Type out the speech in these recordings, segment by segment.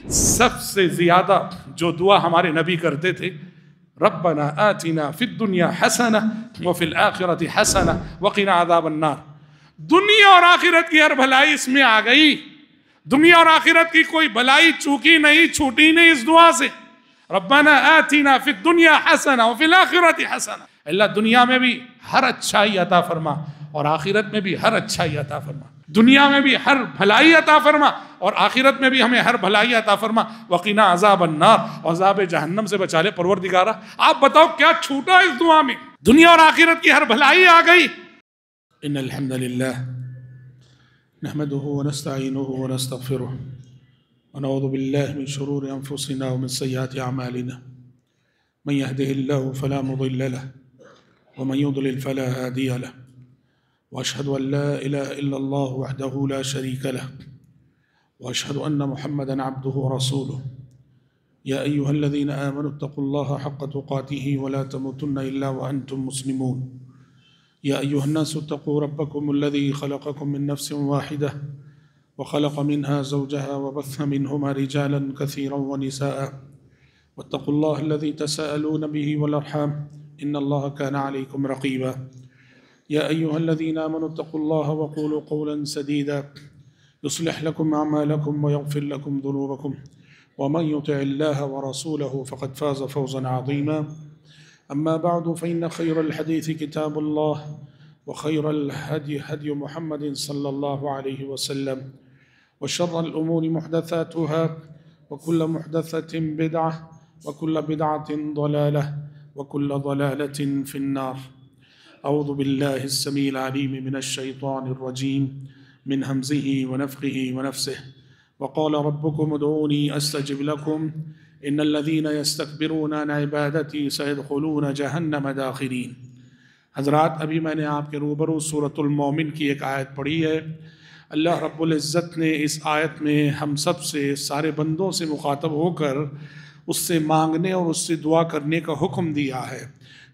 سب سے زیادہ جو دعا ہمارے نبی کرتے تھے، ربنا آتنا فی الدنیا حسنہ وفی الآخرۃ حسنہ وقنا عذاب النار۔ دنیا اور آخرت کی ہر بھلائی اس میں آ گئی، دنیا اور آخرت کی کوئی بھلائی چوکی نہیں، چھوٹی نہیں اس دعا سے۔ ربنا آتنا فی الدنیا حسنہ وفی الآخرۃ حسنہ، اللہ دنیا میں بھی ہر اچھائی عطا فرما اور آخرت میں بھی ہر اچھائی عطا فرما، دنیا میں بھی ہر بھلائی عطا فرما اور آخرت میں بھی ہمیں ہر بھلائی عطا فرما، وقنا عذاب النار، اور عذاب جہنم سے بچا لے پروردگارہ۔ آپ بتاؤ کیا چھوٹا اس دعا میں؟ دنیا اور آخرت کی ہر بھلائی آ گئی۔ ان الحمد للہ نحمده ونستعینه ونستغفره ونعوذ باللہ من شرور انفسنا ومن سیئات اعمالنا، من يهده الله فلا مضل له ومن يضلل فلا هادي له، واشهد ان لا اله الا الله وحده لا شريك له، واشهد ان محمدا عبده ورسوله۔ يا ايها الذين آمنوا اتقوا الله حق تقاته ولا تموتن الا وانتم مسلمون۔ يا أيها الناس اتقوا ربكم الذي خلقكم من نفس واحدة وخلق منها زوجها وبث منهما رجالا كثيرا ونساء، واتقوا الله الذي تساءلون به والأرحام إن الله كان عليكم رقيبا۔ يا أيها الذين آمنوا اتقوا الله وقولوا قولا سديدا يصلح لكم أعمالكم ويغفر لكم ذنوبكم، ومن يطع الله ورسوله فقد فاز فوزا عظيما۔ أما بعد فإن خير الحديث كتاب الله، وخير الهدي هدي محمد صلى الله عليه وسلم، وشر الأمور محدثاتها، وكل محدثة بدعة، وكل بدعة ضلالة، وكل ضلالة في النار۔ أعوذ بالله السميع العليم من الشيطان الرجيم من همزه ونفخه ونفسه، وقال ربكم ادعوني أستجب لكم ان الذين يستكبرون عن عبادتي سيدخلون جہنم داخرین۔ حضرات، ابھی میں نے آپ کے روبرو سورۃ المومن کی ایک آیت پڑھی ہے۔ اللہ رب العزت نے اس آیت میں ہم سب سے، سارے بندوں سے مخاطب ہو کر اس سے مانگنے اور اس سے دعا کرنے کا حکم دیا ہے۔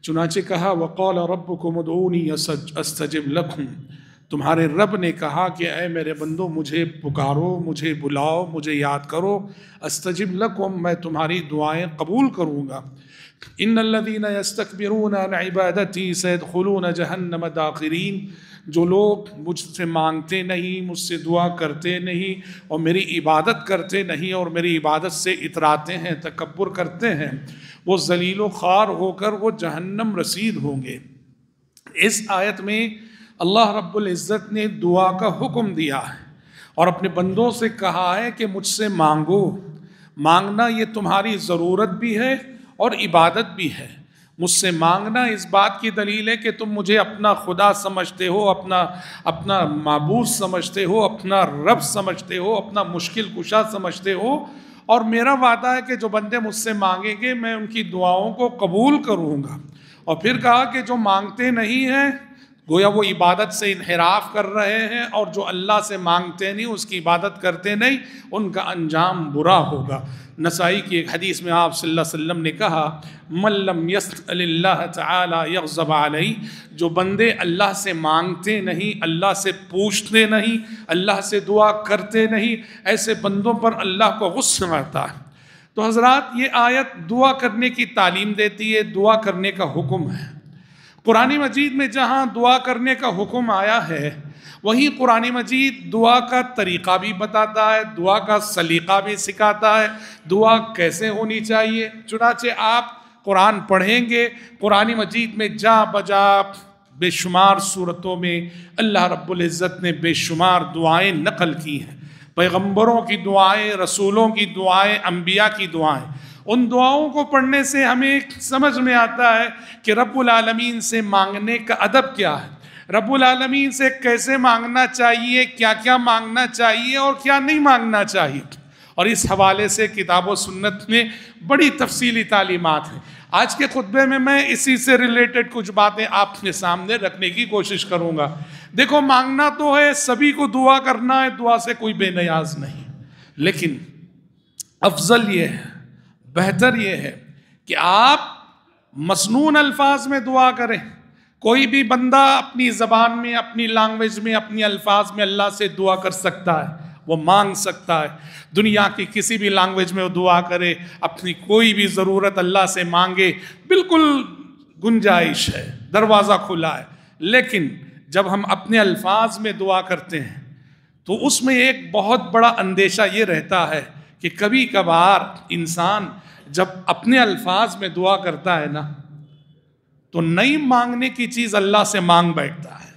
چنانچہ کہا وَقَالَ رَبُّكُمُ ادْعُونِي أَسْتَجِبْ لَكُمْ، تمہارے رب نے کہا کہ اے میرے بندو مجھے پکارو، مجھے بلاؤ، مجھے یاد کرو، استجب لکم، میں تمہاری دعائیں قبول کروں گا۔ ان الذین یستکبرون عن عبادتی سیدخلون جہنم داخرین، جو لوگ مجھ سے مانگتے نہیں، مجھ سے دعا کرتے نہیں اور میری عبادت کرتے نہیں اور میری عبادت سے اتراتے ہیں، تکبر کرتے ہیں، وہ ذلیل و خوار ہو کر وہ جہنم رسید ہوں گے۔ اس آیت میں اللہ رب العزت نے دعا کا حکم دیا ہے اور اپنے بندوں سے کہا ہے کہ مجھ سے مانگو۔ مانگنا یہ تمہاری ضرورت بھی ہے اور عبادت بھی ہے۔ مجھ سے مانگنا اس بات کی دلیل ہے کہ تم مجھے اپنا خدا سمجھتے ہو، اپنا معبود سمجھتے ہو، اپنا رب سمجھتے ہو، اپنا مشکل کشا سمجھتے ہو، اور میرا وعدہ ہے کہ جو بندے مجھ سے مانگیں گے میں ان کی دعاؤں کو قبول کروں گا۔ اور پھر کہا کہ جو مانگتے نہیں ہیں گویا وہ عبادت سے انحراف کر رہے ہیں، اور جو اللہ سے مانگتے نہیں، اس کی عبادت کرتے نہیں، ان کا انجام برا ہوگا۔ نسائی کی ایک حدیث میں آپ صلی اللہ علیہ وسلم نے کہا من لم يسأل اللہ تعالی یغضب علیہ، جو بندے اللہ سے مانگتے نہیں، اللہ سے پوچھتے نہیں، اللہ سے دعا کرتے نہیں، ایسے بندوں پر اللہ کو غصہ آتا ہے۔ تو حضرات، یہ آیت دعا کرنے کی تعلیم دیتی ہے، دعا کرنے کا حکم ہے۔ قرآن مجید میں جہاں دعا کرنے کا حکم آیا ہے، وہیں قرآن مجید دعا کا طریقہ بھی بتاتا ہے، دعا کا سلیقہ بھی سکھاتا ہے، دعا کیسے ہونی چاہیے۔ چنانچہ آپ قرآن پڑھیں گے، قرآن مجید میں جا بجا بے شمار صورتوں میں اللہ رب العزت نے بے شمار دعائیں نقل کی ہیں، پیغمبروں کی دعائیں، رسولوں کی دعائیں، انبیاء کی دعائیں۔ ان دعاؤں کو پڑھنے سے ہمیں سمجھ میں آتا ہے کہ رب العالمین سے مانگنے کا ادب کیا ہے، رب العالمین سے کیسے مانگنا چاہیے، کیا کیا مانگنا چاہیے اور کیا نہیں مانگنا چاہیے۔ اور اس حوالے سے کتاب و سنت میں بڑی تفصیلی تعلیمات ہیں۔ آج کے خطبے میں اسی سے ریلیٹڈ کچھ باتیں آپ کے سامنے رکھنے کی کوشش کروں گا۔ دیکھو، مانگنا تو ہے، سبھی کو دعا کرنا ہے، دعا سے کوئی بے نیاز نہیں، لیکن افضل یہ ہے، بہتر یہ ہے کہ آپ مسنون الفاظ میں دعا کریں۔ کوئی بھی بندہ اپنی زبان میں، اپنی لینگویج میں، اپنی الفاظ میں اللہ سے دعا کر سکتا ہے، وہ مانگ سکتا ہے. دنیا کی کسی بھی لینگویج میں وہ دعا کرے, اپنی کوئی بھی ضرورت اللہ سے مانگے, بالکل گنجائش ہے, دروازہ کھلا ہے. لیکن جب ہم اپنے الفاظ میں دعا کرتے ہیں تو اس میں ایک بہت بڑا اندیشہ یہ رہتا ہے کہ کبھی کبھار انسان جب اپنے الفاظ میں دعا کرتا ہے نا تو نہیں مانگنے کی چیز اللہ سے مانگ بیٹھتا ہے.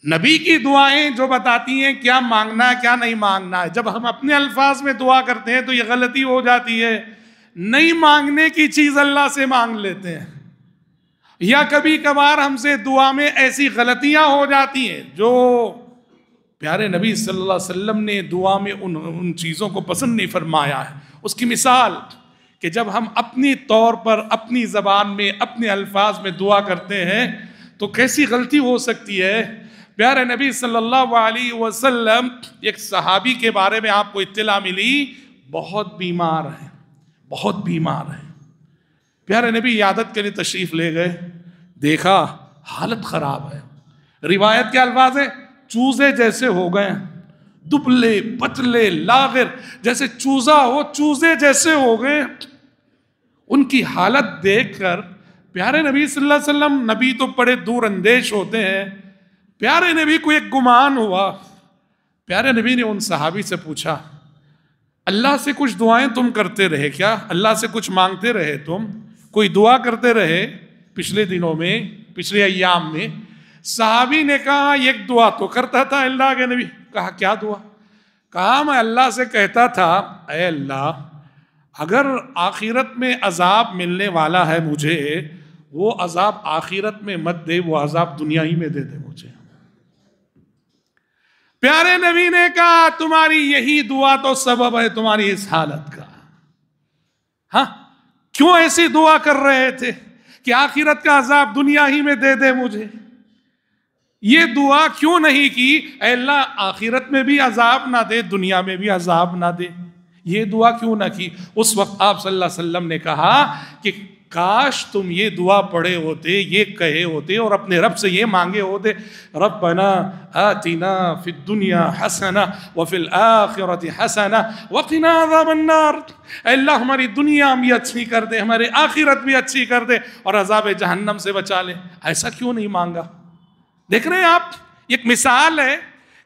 نبی کی دعائیں جو بتاتی ہیں کیا مانگنا ہے کیا نہیں مانگنا ہے, جب ہم اپنے الفاظ میں دعا کرتے ہیں تو یہ غلطی ہو جاتی ہے, نہیں مانگنے کی چیز اللہ سے مانگ لیتے ہیں. یا کبھی کبھار ہم سے دعا میں ایسی غلطیاں ہو جاتی ہیں جو پیارے نبی صلی اللہ علیہ وسلم نے دعا میں ان چیزوں کو پسند نہیں فرمایا ہے. اس کی مثال کہ جب ہم اپنی طور پر اپنی زبان میں اپنے الفاظ میں دعا کرتے ہیں تو کیسی غلطی ہو سکتی ہے. پیارے نبی صلی اللہ علیہ وسلم ایک صحابی کے بارے میں آپ کو اطلاع ملی, بہت بیمار ہیں, بہت بیمار ہیں. پیارے نبی عیادت کے لیے تشریف لے گئے, دیکھا حالت خراب ہے. روایت کے الفاظ ہیں چوزے جیسے ہو گئے, دبلے پتلے لاغر, جیسے چوزا ہو چوزے جیسے ہو گئے. ان کی حالت دیکھ کر پیارے نبی صلی اللہ علیہ وسلم, نبی تو بڑے دور اندیش ہوتے ہیں, پیارے نبی کو ایک گمان ہوا. پیارے نبی نے ان صحابی سے پوچھا اللہ سے کچھ دعائیں تم کرتے رہے کیا, اللہ سے کچھ مانگتے رہے, تم کوئی دعا کرتے رہے پچھلے دنوں میں, پچھلے ایام میں؟ صحابی نے کہا ایک دعا تو کرتا تھا اللہ کے نبی. کہا کیا دعا؟ کہا میں اللہ سے کہتا تھا اے اللہ اگر آخرت میں عذاب ملنے والا ہے مجھے, وہ عذاب آخرت میں مت دے, وہ عذاب دنیا ہی میں دے دے مجھے. پیارے نبی نے کہا تمہاری یہی دعا تو سبب ہے تمہاری اس حالت کا. ہاں کیوں ایسی دعا کر رہے تھے کہ آخرت کا عذاب دنیا ہی میں دے دے مجھے؟ یہ دعا کیوں نہیں کی اے اللہ آخرت میں بھی عذاب نہ دے دنیا میں بھی عذاب نہ دے؟ یہ دعا کیوں نہ کی؟ اس وقت آپ صلی اللہ علیہ وسلم نے کہا کہ کاش تم یہ دعا پڑھے ہوتے, یہ کہے ہوتے اور اپنے رب سے یہ مانگے ہوتے ربنا آتنا فی الدنیا حسنہ وفی الآخرۃ حسنہ وقنا عذاب النار. اے اللہ ہماری دنیا بھی اچھی کر دے, ہماری آخرت بھی اچھی کر دے اور عذاب جہنم سے بچا لے. ایسا کیوں نہیں مانگا؟ دیکھ رہے ہیں آپ, ایک مثال ہے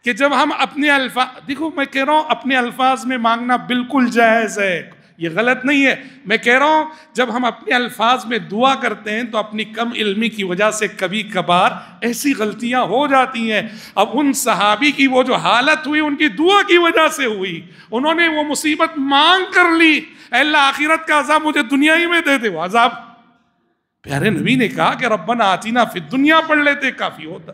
کہ جب ہم اپنے الفاظ, دیکھو میں کہہ رہا ہوں اپنے الفاظ میں مانگنا بالکل جائز ہے, یہ غلط نہیں ہے. میں کہہ رہا ہوں جب ہم اپنے الفاظ میں دعا کرتے ہیں تو اپنی کم علمی کی وجہ سے کبھی کبھار ایسی غلطیاں ہو جاتی ہیں. اب ان صحابی کی وہ جو حالت ہوئی ان کی دعا کی وجہ سے ہوئی, انہوں نے وہ مصیبت مانگ کر لی, اے اللہ آخرت کا عذاب مجھے دنیا ہی میں دے دے. وہ عذاب پیارے نبی نے کہا کہ ربنا آتینا فی الدنیا پڑھ لیتے کافی ہوتا.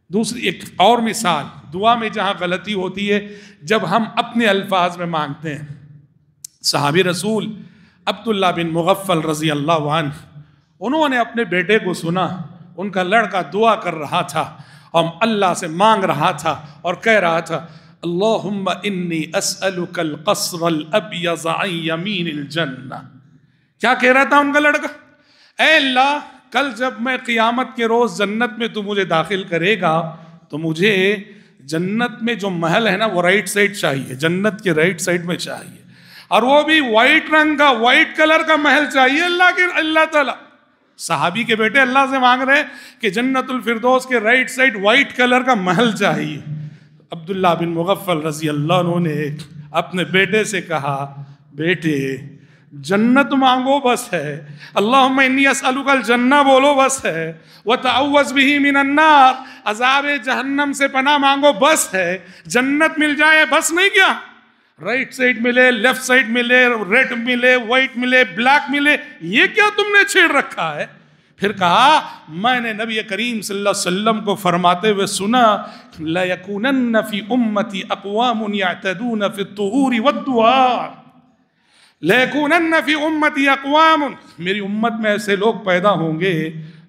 دوسری ایک اور مثال دعا میں جہاں غلطی ہوتی ہے جب ہم اپنے الفاظ میں مانگتے ہیں. صحابی رسول عبداللہ بن مغفل رضی اللہ عنہ, انہوں نے اپنے بیٹے کو سنا, ان کا لڑکا دعا کر رہا تھا اور اللہ سے مانگ رہا تھا اور کہہ رہا تھا اللہم انی اسألک القصر الابیض عن یمین الجنہ. کیا کہہ رہا تھا ان کا لڑکا؟ اے اللہ کل جب میں قیامت کے روز جنت میں تو مجھے داخل کرے گا تو مجھے جنت میں جو محل ہے نا وہ رائٹ سائڈ چاہیے, جنت کے رائٹ سائڈ میں چاہیے, اور وہ بھی وائٹ رنگ کا, وائٹ کلر کا محل چاہیے. اللہ تعالیٰ صحابی کے بیٹے اللہ سے مانگ رہے کہ جنت الفردوس کے رائٹ سائڈ وائٹ کلر کا محل چاہیے. عبداللہ بن مغفل رضی اللہ عنہ نے اپنے بیٹے سے کہا بیٹے جنت مانگو بس ہے, اللہم انی اسألک الجنہ بولو بس ہے, وتعوذ بہ من النار عذاب جہنم سے پناہ مانگو بس ہے, جنت مل جائے بس نہیں کیا, رائٹ سائڈ ملے, لیفٹ سائڈ ملے, ریڈ ملے, وائٹ ملے, بلیک ملے, یہ کیا تم نے چھیڑ رکھا ہے؟ پھر کہا میں نے نبی کریم صلی اللہ علیہ وسلم کو فرماتے ہوئے سنا لَيَكُونَنَّ فِي أُمَّتِ أَقْوَامٌ يَعْتَدُونَ فِي الطُّهُورِ وَالدُّعَاءِ لَيَكُونَنَّ فِي أُمَّتِ أَقْوَامٌ, میری امت میں ایسے لوگ پیدا ہوں گے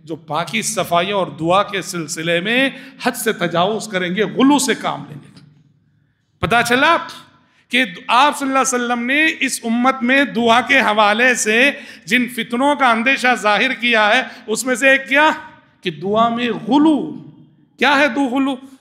جو پاکی صفائی اور دعا کے سلسلے میں حد سے تجاوز کریں گے, غلو سے کام لیں گے. پتہ چلا کہ آپ صلی اللہ علیہ وسلم نے اس امت میں دعا کے حوالے سے جن فتنوں کا اندیشہ ظاہر کیا ہے اس میں سے ایک کیا کہ دعا میں غلو. کیا ہے غلو؟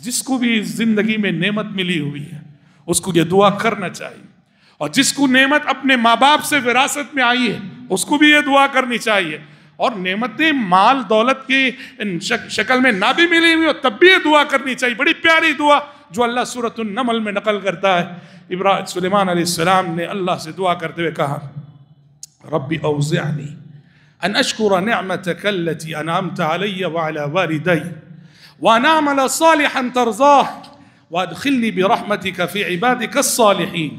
جس کو بھی زندگی میں نعمت ملی ہوئی ہے اس کو یہ دعا کرنا چاہیے، اور جس کو نعمت اپنے ماں باپ سے وراثت میں آئی ہے اس کو بھی یہ دعا کرنی چاہیے، اور نعمتیں مال دولت کی شکل میں نہ بھی ملی ہوئی ہو تب بھی یہ دعا کرنی چاہیے۔ بڑی پیاری دعا جو اللہ سورۃ النمل میں نقل کرتا ہے، سلیمان علیہ السلام نے اللہ سے دعا کرتے ہوئے کہا رب اوزعنی ان اشکر نعمتک التي انعمت علی وعلی والدی وان اعمل صالحا ترضاه وادخلنی برحمتک فی عبادک الصالحین۔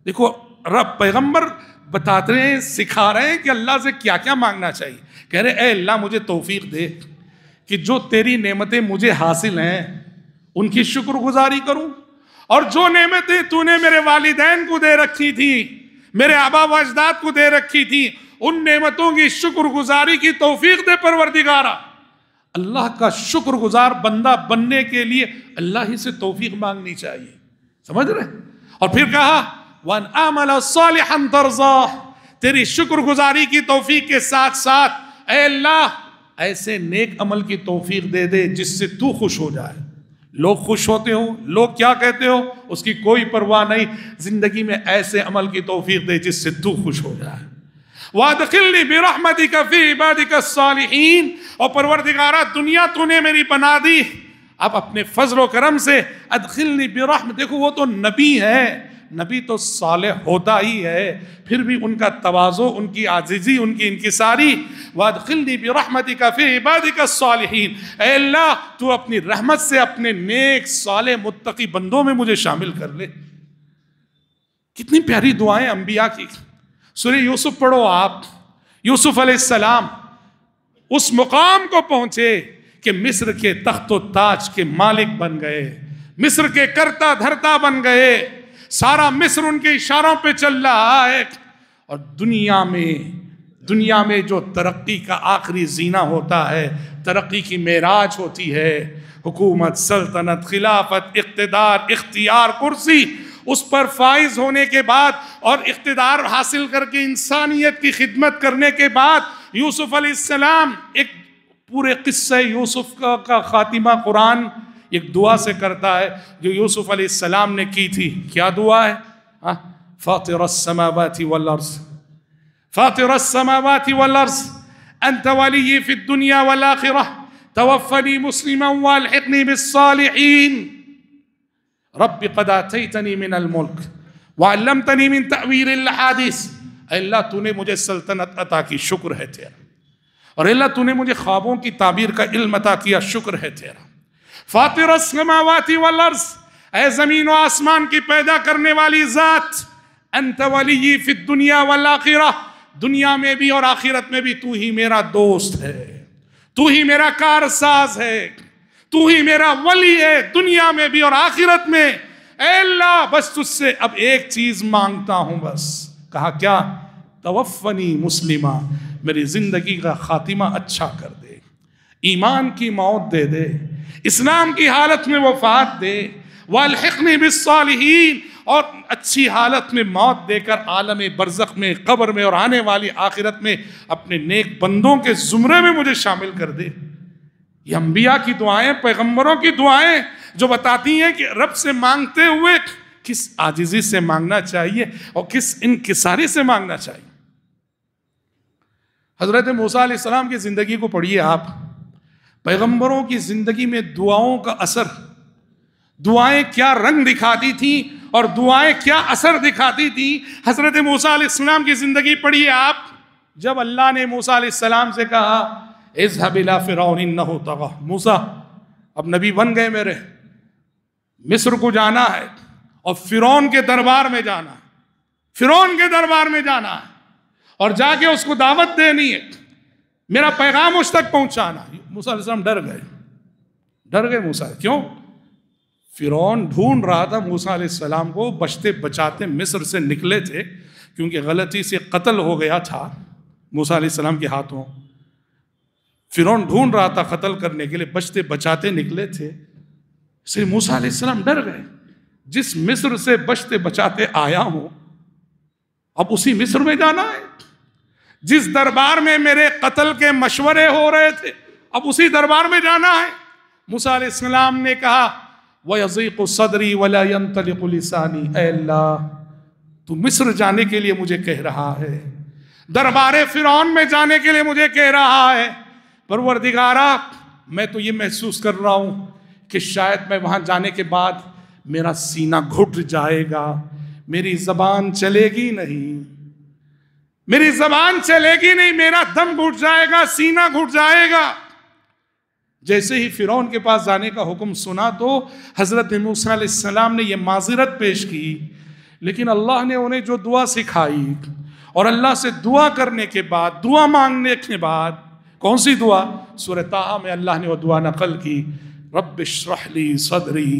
دیکھو رب پیغمبر بتاتے ہیں، سکھا رہے ہیں کہ اللہ سے کیا کیا مانگنا چاہیے۔ کہہ رہے اے اللہ مجھے توفیق دے کہ جو تیری نعمتیں مجھے حاصل ہیں ان کی شکر گزاری کروں، اور جو نعمتیں تو نے میرے والدین کو دے رکھی تھی، میرے آبا و اجداد کو دے رکھی تھی، ان نعمتوں کی شکر گزاری کی توفیق دے پروردگارا۔ اللہ کا شکر گزار بندہ بننے کے لیے اللہ ہی سے توفیق مانگنی چاہیے، سمجھ رہے؟ اور پھر کہا وَأَنْ أَعْمَلَ صَالِحًا تَرْضَاهُ، تیری شکر گزاری کی توفیق کے ساتھ ساتھ اے اللہ ایسے نیک عمل کی توفیق دے دے جس سے تو خوش ہو جائے۔ لوگ خوش ہوتے ہو، لوگ کیا کہتے ہو اس کی کوئی پرواہ نہیں، زندگی میں ایسے عمل کی توفیق دے جس سے تو خوش ہو جائے۔ وَأَدْخِلْنِي بِرَحْمَتِكَ فِي عِبَادِكَ الصَّالِحِينَ، اور پروردگارہ دنیا تو نے میری بنا دی، اب اپنے فضل و کرم سے ادخلنی برحمت۔ دیکھو وہ تو نبی ہے، نبی تو صالح ہوتا ہی ہے، پھر بھی ان کا تواضع، ان کی عاجزی، ان کی انکساری، وَأَدْخِلْنِي بِرَحْمَتِكَ فِي عِبَادِكَ الصَّالِحِينَ، اے اللہ تو اپنی رحمت سے اپنے نیک صالح متقی بندوں میں مجھے شامل کر لے۔ کتنی پیاری دعائیں انبیاء کی۔ سورہ یوسف پڑھو آپ، یوسف علیہ السلام اس مقام کو پہنچے کہ مصر کے تخت و تاج کے مالک بن گئے، مصر کے کرتا دھرتا بن گئے، سارا مصر ان کے اشاروں پہ چل رہا ہے، اور دنیا میں جو ترقی کا آخری زینہ ہوتا ہے، ترقی کی معراج ہوتی ہے، حکومت، سلطنت، خلافت، اقتدار، اختیار، کرسی، اس پر فائز ہونے کے بعد اور اقتدار حاصل کر کے انسانیت کی خدمت کرنے کے بعد یوسف علیہ السلام، ایک پورے قصہ یوسف کا خاتمہ قرآن ایک دعا سے کرتا ہے جو یوسف علیہ السلام نے کی تھی۔ کیا دعا ہے؟ فاطر السماوات والارض، فاطر السماوات والارض انت ولی فی الدنیا والآخرہ توفنی مسلما والحقنی بالصالحین رب قد آتیتنی من الملک وعلمتنی من تأویل الاحادیث۔ اے اللہ تو نے مجھے سلطنت عطا کی، شکر ہے تیرا، اور اللہ تو نے مجھے خوابوں کی تعبیر کا علم عطا کیا، شکر ہے تیرا۔ فاطر السماوات والارض، اے زمین و آسمان کی پیدا کرنے والی ذات، انت ولی فی الدنیا والآخرہ، دنیا میں بھی اور آخرت میں بھی تو ہی میرا دوست ہے، تو ہی میرا کارساز ہے، تو ہی میرا ولی ہے، دنیا میں بھی اور آخرت میں۔ اے اللہ بس تجھ سے اب ایک چیز مانگتا ہوں بس۔ کہا کیا؟ توفنی مسلمہ، میری زندگی کا خاتمہ اچھا کر دے، ایمان کی موت دے دے، اسلام کی حالت میں وفات دے، والحقنی بالصالحین، اور اچھی حالت میں موت دے کر عالم برزخ میں، قبر میں اور آنے والی آخرت میں اپنے نیک بندوں کے زمرے میں مجھے شامل کر دے۔ یہ انبیاء کی دعائیں، پیغمبروں کی دعائیں جو بتاتی ہیں کہ رب سے مانگتے ہوئے کس عاجزی سے مانگنا چاہیے اور کس انکساری سے مانگنا چاہیے۔ حضرت موسیٰ علیہ السلام کی زندگی کو پڑھیے آپ، پیغمبروں کی زندگی میں دعاؤں کا اثر، دعائیں کیا رنگ دکھاتی تھیں اور دعائیں کیا اثر دکھاتی تھیں۔ حضرت موسیٰ علیہ السلام کی زندگی پڑھیے آپ، جب اللہ نے موسیٰ علیہ السلام سے کہا اذهب الى فرعون انه طغى، موسیٰ اب نبی بن گئے میرے، مصر کو جانا ہے اور فرعون کے دربار میں جانا ہے، فرعون کے دربار میں جانا ہے اور جا کے اس کو دعوت دینی ہے، میرا پیغام اس تک پہنچانا۔ موسیٰ علیہ السلام ڈر گئے موسیٰ، کیوں؟ فرعون ڈھونڈ رہا تھا موسیٰ علیہ السلام کو، بچتے بچاتے مصر سے نکلے تھے کیونکہ غلطی سے قتل ہو گیا تھا موسیٰ علیہ السلام کے ہاتھوں، فرعون ڈھونڈ رہا تھا قتل کرنے کے لیے، بچتے بچاتے نکلے تھے، اس لیے موسیٰ علیہ السلام ڈر گئے، جس مصر سے بچتے بچاتے آیا ہوں اب اسی مصر میں جانا ہے، جس دربار میں میرے قتل کے مشورے ہو رہے تھے اب اسی دربار میں جانا ہے۔ موسیٰ علیہ السلام نے کہا وَيَضِيقُ صَدْرِي وَلَا يَنْطَلِقُ لِسَانِي، اے اللہ تو مصر جانے کے لیے مجھے کہہ رہا ہے، دربار فرعون میں جانے کے لیے مجھے کہہ رہا ہے، پروردگارا میں تو یہ محسوس کر رہا ہوں کہ شاید میں وہاں جانے کے بعد میرا سینہ گھٹ جائے گا، میری زبان چلے گی نہیں، میری زبان چلے گی نہیں، میرا دم گھٹ جائے گا، سینہ گھٹ جائے گا۔ جیسے ہی فرعون کے پاس جانے کا حکم سنا تو حضرت موسیٰ علیہ السلام نے یہ معذرت پیش کی، لیکن اللہ نے انہیں جو دعا سکھائی اور اللہ سے دعا کرنے کے بعد، دعا مانگنے کے بعد، کون سی دعا؟ سورہ طٰہٰ میں اللہ نے وہ دعا نقل کی، رب اشرح لی صدری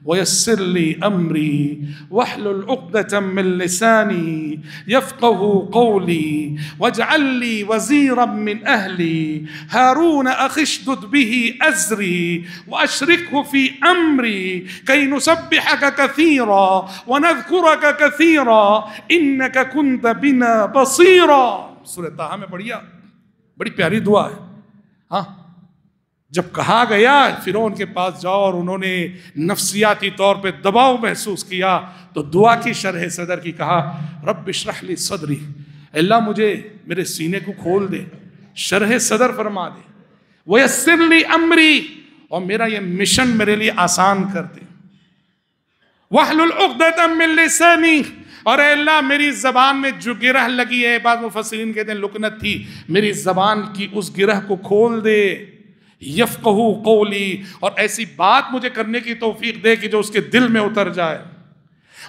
ویسر لی امری واحلل عقدۃ من لسانی یفقهوا قولی واجعل لی وزیرا من اہلی ہارون اخی اشدد به ازری واشرکه فی امری کی نسبحک کثیرا ونذکرک کثیرا انک کنت بنا بصیرا۔ سورہ طٰہٰ میں بڑی پیاری دعا ہے۔ ہاں، جب کہا گیا فرعون کے پاس جاؤ اور انہوں نے نفسیاتی طور پہ دباؤ محسوس کیا تو دعا کی شرح صدر کی کہا، رب اشرح لی صدری، اللہ مجھے میرے سینے کو کھول دے، شرح صدر فرما دے، ویسر لی امری، اور میرا یہ مشن میرے لیے آسان کر دے، واحلل عقدۃ من لسانی، اور اے اللہ میری زبان میں جو گرہ لگی ہے، بعض مفسرین کہتے ہیں لکنت تھی، میری زبان کی اس گرہ کو کھول دے، یفقہوا قولی، اور ایسی بات مجھے کرنے کی توفیق دے کہ جو اس کے دل میں اتر جائے،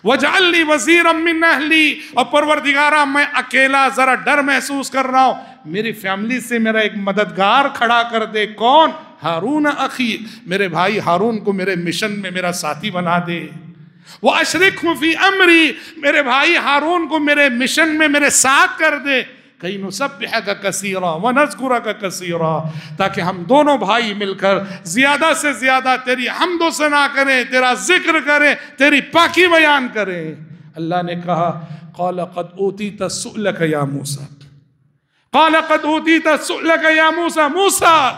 وَاجْعَلْ لِي وَزِيرًا مِّنْ أَهْلِي، اور پروردگارہ میں اکیلا ذرا ڈر محسوس کر رہا ہوں، میری فیملی سے میرا ایک مددگار کھڑا کر دے، کون؟ ہارون اخی، میرے بھائی ہارون کو میرے مشن میں میرا ساتھی بنا دے، وَأَشْرِكْهُ فِي أَمْرِي، میرے بھائی ہارون کو میرے مشن میں میرے ساتھ کر دے، کئی نسبحک کثیرا ونذکرک کثیرا، تاکہ ہم دونوں بھائی مل کر زیادہ سے زیادہ تیری حمد و ثنا کریں، تیرا ذکر کریں، تیری پاکی بیان کریں۔ اللہ نے کہا قال قد اوتیت سؤلک یا موسیٰ، قال قد اوتیت سؤلک یا موسیٰ، موسیٰ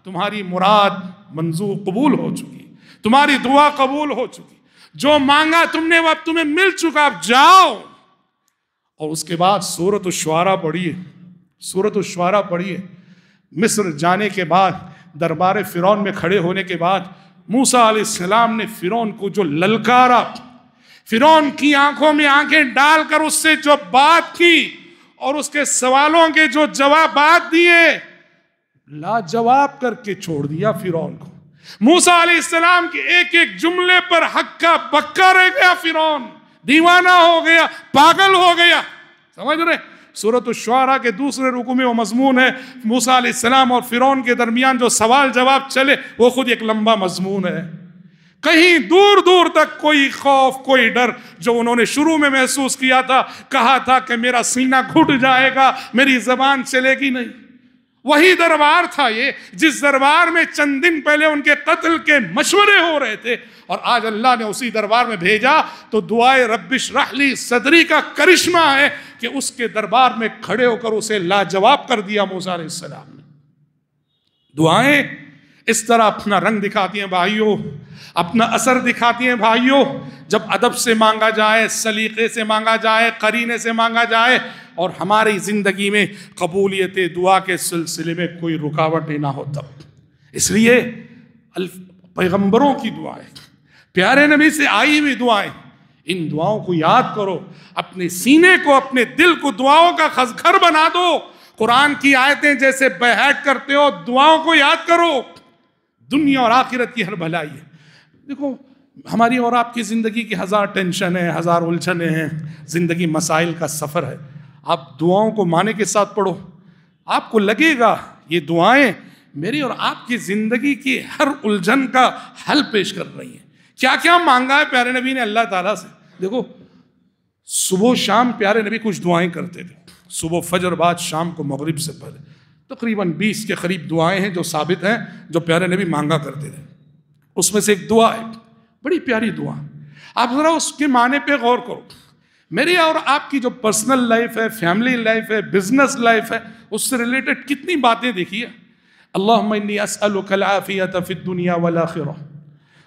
تمہاری مراد منظور قبول ہو چکی، تمہاری دعا قبول ہو چکی، جو مانگا تم نے وہ اب تمہیں مل چکا، اب جاؤ۔ اور اس کے بعد سورۃ الشعراء پڑھیے، سورۃ الشعراء پڑھیے۔ مصر جانے کے بعد، دربار فرعون میں کھڑے ہونے کے بعد، موسیٰ علیہ السلام نے فرعون کو جو للکارا، فرعون کی آنکھوں میں آنکھیں ڈال کر اس سے جو بات کی اور اس کے سوالوں کے جو جوابات دیے، لاجواب کر کے چھوڑ دیا فرعون کو۔ موسیٰ علیہ السلام کے ایک ایک جملے پر ہکا بکا رہ گیا فرعون، دیوانہ ہو گیا، پاگل ہو گیا، سمجھ رہے؟ سورۃ الشعراء کے دوسرے رکوع میں وہ مضمون ہے، موسیٰ علیہ السلام اور فرعون کے درمیان جو سوال جواب چلے وہ خود ایک لمبا مضمون ہے۔ کہیں دور دور تک کوئی خوف، کوئی ڈر جو انہوں نے شروع میں محسوس کیا تھا، کہا تھا کہ میرا سینہ گھٹ جائے گا، میری زبان چلے گی نہیں، وہی دربار تھا یہ جس دربار میں چند دن پہلے ان کے قتل کے مشورے ہو رہے تھے، اور آج اللہ نے اسی دربار میں بھیجا تو دعائے رب اشرح لی صدری کا کرشمہ ہے کہ اس کے دربار میں کھڑے ہو کر اسے لاجواب کر دیا موسیٰ علیہ السلام نے۔ دعائیں اس طرح اپنا رنگ دکھاتی ہیں بھائیوں، اپنا اثر دکھاتی ہیں بھائیوں، جب ادب سے مانگا جائے، سلیقے سے مانگا جائے، قرینے سے مانگا جائے، اور ہماری زندگی میں قبولیت دعا کے سلسلے میں کوئی رکاوٹ نہ ہو تب۔ اس لیے پیغمبروں کی دعائیں، پیارے نبی سے آئی ہوئی دعائیں، ان دعاؤں کو یاد کرو، اپنے سینے کو، اپنے دل کو دعاؤں کا گھر بنا دو، قرآن کی آیتیں جیسے بیعت کرتے ہو، دعاؤں کو یاد کرو، دنیا اور آخرت کی ہر بھلائی ہے۔ دیکھو ہماری اور آپ کی زندگی کی ہزار ٹینشن ہیں، ہزار الجھنیں ہیں، زندگی مسائل کا سفر ہے، آپ دعاؤں کو معنی کے ساتھ پڑھو، آپ کو لگے گا یہ دعائیں میری اور آپ کی زندگی کی ہر الجھن کا حل پیش کر رہی ہیں۔ کیا کیا مانگا ہے پیارے نبی نے اللہ تعالیٰ سے؟ دیکھو صبح و شام پیارے نبی کچھ دعائیں کرتے تھے، صبح فجر بعد، شام کو مغرب سے پہلے، تقریباً 20 کے قریب دعائیں ہیں جو ثابت ہیں جو پیارے نبی مانگا کرتے تھے۔ اس میں سے ایک دعا ہے، بڑی پیاری دعا، آپ ذرا اس کے معنی پہ غور کرو۔ میری اور آپ کی جو پرسنل لائف ہے، فیملی لائف ہے، بزنس لائف ہے، اس سے ریلیٹڈ کتنی باتیں دیکھیے۔ اللہم انی اسألک العافیۃ فی الدنیا والآخرہ،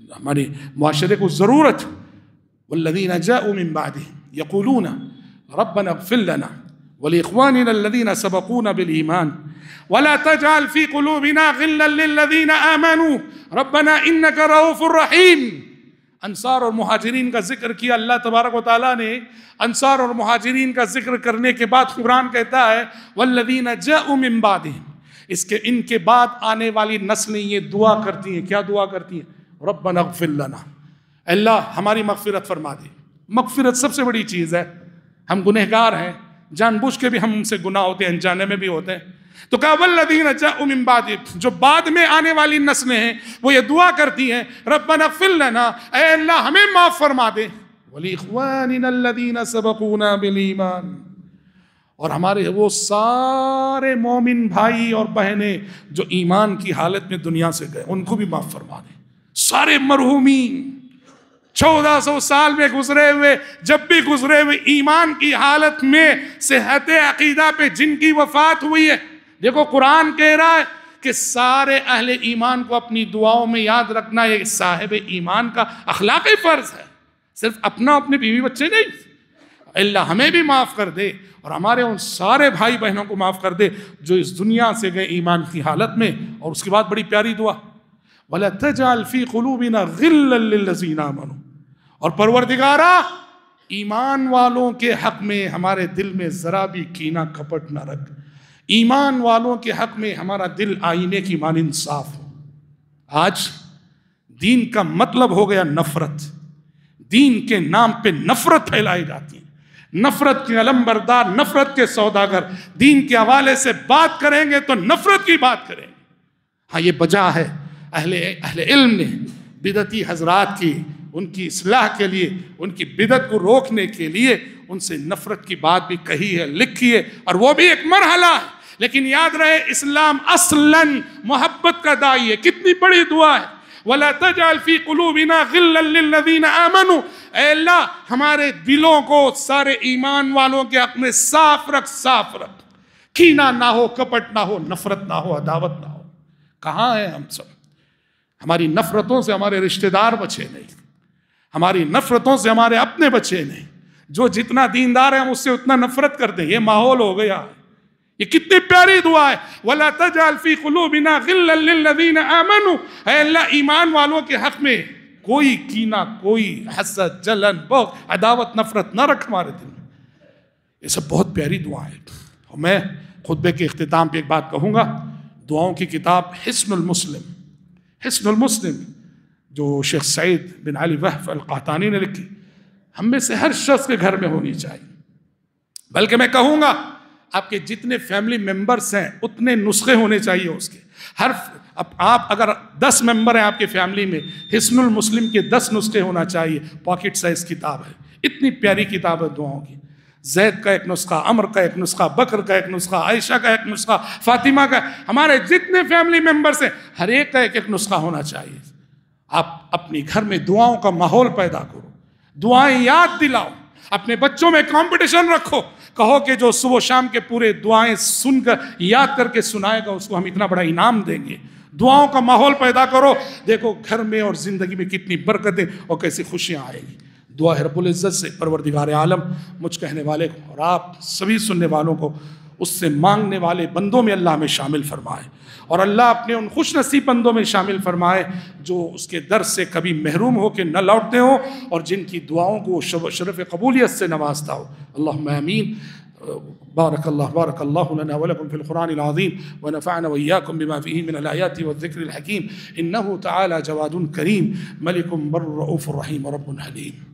ہمارے معاشرے کو ضرورت. والذین جاءوا من بعدهم یقولون ربنا اغفر لنا ولإخواننا الذین سبقونا بالایمان ولا تجعل في قلوبنا غلا للذین آمنوا ربنا انک رؤوف رحیم. انصار اور مہاجرین کا ذکر کیا اللہ تبارک و تعالیٰ نے. انصار اور مہاجرین کا ذکر کرنے کے بعد قرآن کہتا ہے والذین جاءوا من بعدهم, ان کے بعد آنے والی نسلیں یہ دعا کرتی ہیں. کیا دعا کرتی ہیں؟ ربنا اغفر لنا, اللہ ہماری مغفرت فرما دے. مغفرت سب سے بڑی چیز ہے. ہم گنہگار ہیں, جان بوجھ کے بھی ہم سے گناہ ہوتے ہیں, انجانے میں بھی ہوتے ہیں. تو کہا والذین جاءوا من بعدهم, جو بعد میں آنے والی نسلیں ہیں وہ یہ دعا کرتی ہیں ربنا اغفر لنا, اے اللہ ہمیں معاف فرما دے, ولاخواننا الذین سبقونا بالایمان, اور ہمارے وہ سارے مومن بھائی اور بہنیں جو ایمان کی حالت میں دنیا سے گئے ان کو بھی معاف فرما دے. سارے مرحومین 1400 سال میں گزرے ہوئے, جب بھی گزرے ہوئے ایمان کی حالت میں صحت عقیدہ پہ جن کی وفات ہوئی ہے. دیکھو قرآن کہہ رہا ہے کہ سارے اہل ایمان کو اپنی دعاؤں میں یاد رکھنا یہ صاحب ایمان کا اخلاقی فرض ہے, صرف اپنے بیوی بچے نہیں. اللہ ہمیں بھی معاف کر دے اور ہمارے ان سارے بھائی بہنوں کو معاف کر دے جو اس دنیا سے گئے ایمان کی حالت میں. اور اس کے بعد بڑی پیاری دعا وَلَا تَجْعَلْ فِي قُلُوبِنَا غِلًّا لِلَّذِينَ آمَنُوا, اور پروردگارا ایمان والوں کے حق میں ہمارے دل میں ذرا بھی کینہ کپٹ نہ رکھ. ایمان والوں کے حق میں ہمارا دل آئینے کی مانند صاف ہو. آج دین کا مطلب ہو گیا نفرت. دین کے نام پہ نفرت پھیلائی جاتی ہے, نفرت کے علم بردار, نفرت کے سوداگر. دین کے حوالے سے بات کریں گے تو نفرت کی بات کریں گے. ہاں یہ بجا ہے اہل علم نے بدعتی حضرات کی, ان کی اصلاح کے لیے, ان کی بدعت کو روکنے کے لیے ان سے نفرت کی بات بھی کہی ہے, لکھی ہے, اور وہ بھی ایک مرحلہ ہے. لیکن یاد رہے اسلام اصلاً محبت کا داعی ہے. کتنی بڑی دعا ہے وَلَا تَجْعَلْ فِي قُلُوبِنَا غِلًّا لِلَّذِينَ آمَنُوا, اے اللہ ہمارے دلوں کو سارے ایمان والوں کے حق میں صاف رکھ, صاف رکھ. کینہ نہ ہو, کپٹ نہ ہو, نفرت نہ ہو, عداوت نہ ہو. کہاں ہیں ہم سب؟ ہماری نفرتوں سے ہمارے رشتہ دار بچے نہیں, ہماری نفرتوں سے ہمارے اپنے بچے نہیں. جو جتنا دیندار ہے ہم اس سے اتنا نفرت کرتے ہیں. یہ ماحول ہو گیا. یہ کتنی پیاری دعا ہے وَلَا تَجْعَلْ فِي قُلُوبِنَا غِلًّا لِلَّذِينَ آمَنُوا, اے اللہ ایمان والوں کے حق میں کوئی کینہ, کوئی حسد, جلن, بغض, عداوت, نفرت نہ رکھ ہمارے دل میں. یہ سب بہت پیاری دعا ہے. اور میں خطبے کے اختتام پہ ایک بات کہوں گا. دعاؤں کی کتاب حصن المسلم, حصن المسلم جو شیخ سعید بن علی وہف القحطانی نے لکھی, ہم میں سے ہر شخص کے گھر میں ہونی چاہیے. بلکہ میں کہوں گا آپ کے جتنے فیملی ممبرز ہیں اتنے نسخے ہونے چاہیے اس کے. آپ اگر 10 ممبر ہیں آپ کے فیملی میں, حصن المسلم کے 10 نسخے ہونا چاہیے. پاکٹ سائز کتاب ہے, اتنی پیاری کتاب ہے دعاؤں کی. زید کا ایک نسخہ, عمر کا ایک نسخہ, بکر کا ایک نسخہ, عائشہ کا ایک نسخہ, فاطمہ کا, ہمارے جتنے فیملی ممبرز ہیں ہر ایک کا ایک نسخہ ہونا چاہیے. آپ اپنی گھر میں دعاؤں کا ماحول پیدا کرو, دعائیں یاد دلاؤ. اپنے بچوں میں کمپٹیشن رکھو, کہو کہ جو صبح و شام کے پورے دعائیں سن کر یاد کر کے سنائے گا اس کو ہم اتنا بڑا انعام دیں گے. دعاؤں کا ماحول پیدا کرو. دیکھو گھر میں اور زندگی میں کتنی برکتیں اور کیسی خوشیاں آئیں گی. دعا ہے رب العزت سے پروردگار عالم مجھ کہنے والے کو اور آپ سبھی سننے والوں کو اس سے مانگنے والے بندوں میں اللہ ہمیں شامل فرمائے, اور اللہ اپنے ان خوش نصیب بندوں میں شامل فرمائے جو اس کے در سے کبھی محروم ہو کے نہ لوٹتے ہوں, اور جن کی دعاؤں کو شرف قبولیت سے نوازتا ہو. اللہم آمین. بارک اللہ لنا ولکم فی القرآن العظیم ونفعنا وإياكم بما فيه من الآيات والذکر الحکیم. انہ تعالی جواد کریم ملک بر رؤوف رحیم رب حلیم.